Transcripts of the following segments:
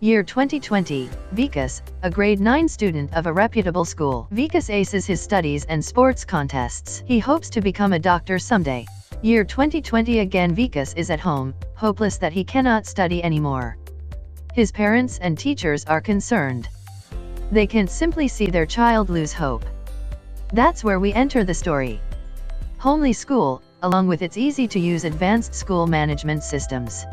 Year 2020, Vikas, a grade 9 student of a reputable school. Vikas aces his studies and sports contests. He hopes to become a doctor someday. Year 2020 again, Vikas is at home, hopeless that he cannot study anymore. His parents and teachers are concerned. They can't simply see their child lose hope. That's where we enter the story. Homely School, along with its easy-to-use advanced school management systems.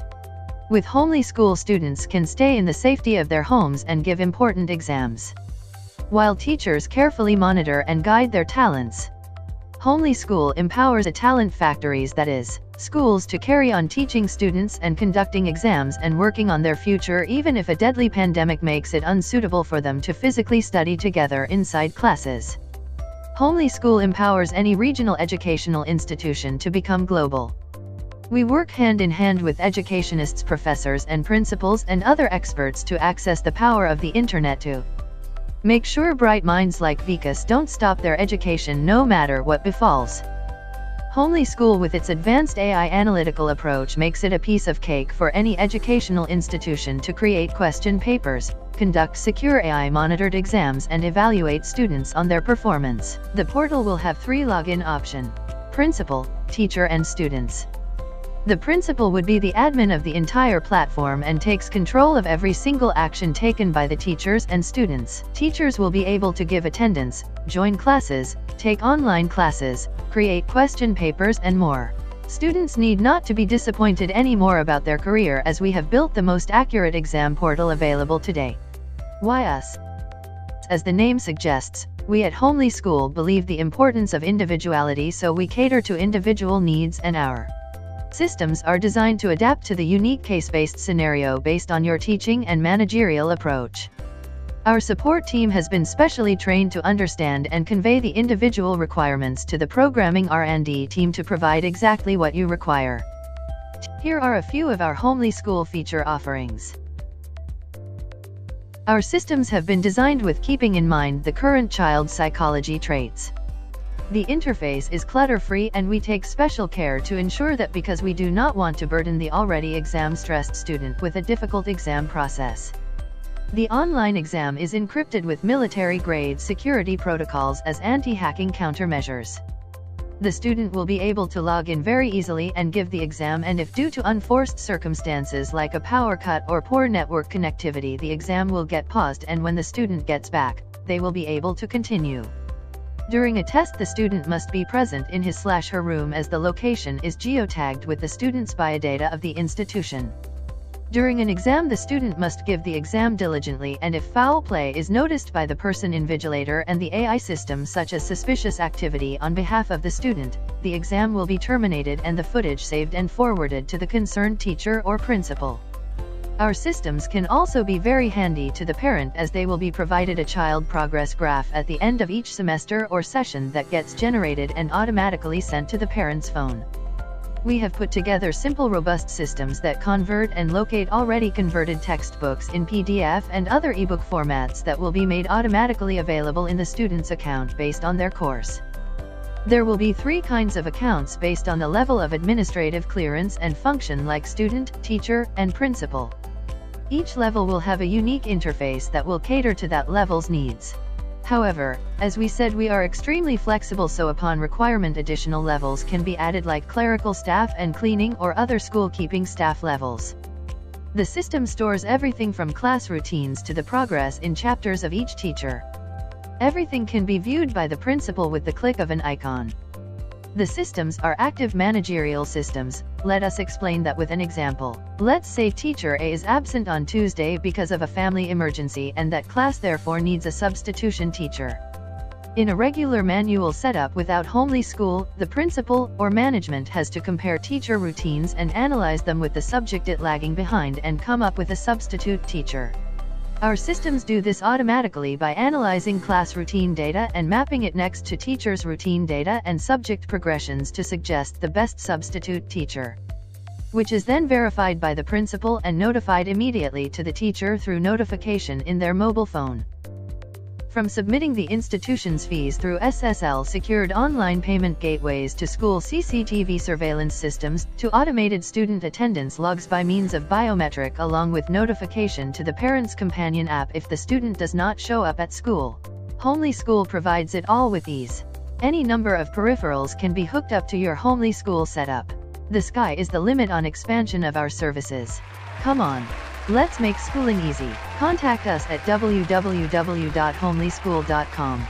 With Homely School, students can stay in the safety of their homes and give important exams, while teachers carefully monitor and guide their talents. Homely School empowers a talent factories, that is, schools, to carry on teaching students and conducting exams and working on their future, even if a deadly pandemic makes it unsuitable for them to physically study together inside classes. Homely School empowers any regional educational institution to become global. We work hand in hand with educationists, professors and principals and other experts to access the power of the internet to make sure bright minds like Vikas don't stop their education no matter what befalls. Homely School, with its advanced AI analytical approach, makes it a piece of cake for any educational institution to create question papers, conduct secure AI-monitored exams and evaluate students on their performance. The portal will have 3 login options: principal, teacher and students. The principal would be the admin of the entire platform and takes control of every single action taken by the teachers and students. Teachers will be able to give attendance, join classes, take online classes, create question papers and more. Students need not to be disappointed anymore about their career, as we have built the most accurate exam portal available today. Why us? As the name suggests, we at Homely School believe the importance of individuality, so we cater to individual needs, and our systems are designed to adapt to the unique case-based scenario based on your teaching and managerial approach. Our support team has been specially trained to understand and convey the individual requirements to the programming R&D team to provide exactly what you require. Here are a few of our Homely School feature offerings. Our systems have been designed with keeping in mind the current child psychology traits. The interface is clutter-free, and we take special care to ensure that, because we do not want to burden the already exam-stressed student with a difficult exam process. The online exam is encrypted with military-grade security protocols as anti-hacking countermeasures. The student will be able to log in very easily and give the exam, and if due to unforced circumstances like a power cut or poor network connectivity, the exam will get paused, and when the student gets back, they will be able to continue. During a test, the student must be present in his/her room, as the location is geotagged with the student's biodata of the institution. During an exam, the student must give the exam diligently, and if foul play is noticed by the person invigilator and the AI system, such as suspicious activity on behalf of the student, the exam will be terminated and the footage saved and forwarded to the concerned teacher or principal. Our systems can also be very handy to the parent, as they will be provided a child progress graph at the end of each semester or session that gets generated and automatically sent to the parent's phone. We have put together simple, robust systems that convert and locate already converted textbooks in PDF and other ebook formats that will be made automatically available in the student's account based on their course. There will be 3 kinds of accounts based on the level of administrative clearance and function, like student, teacher, and principal. Each level will have a unique interface that will cater to that level's needs. However, as we said, we are extremely flexible, so upon requirement additional levels can be added, like clerical staff and cleaning or other school-keeping staff levels. The system stores everything from class routines to the progress in chapters of each teacher. Everything can be viewed by the principal with the click of an icon. The systems are active managerial systems. Let us explain that with an example. Let's say teacher A is absent on Tuesday because of a family emergency, and that class therefore needs a substitution teacher. In a regular manual setup without Homely School, the principal or management has to compare teacher routines and analyze them with the subject it lagging behind and come up with a substitute teacher. Our systems do this automatically by analyzing class routine data and mapping it next to teacher's routine data and subject progressions to suggest the best substitute teacher, which is then verified by the principal and notified immediately to the teacher through notification in their mobile phone. From submitting the institution's fees through SSL-secured online payment gateways to school CCTV surveillance systems, to automated student attendance logs by means of biometric along with notification to the parent's companion app if the student does not show up at school. Homely School provides it all with ease. Any number of peripherals can be hooked up to your Homely School setup. The sky is the limit on expansion of our services. Come on. Let's make schooling easy. Contact us at www.homelyschool.com.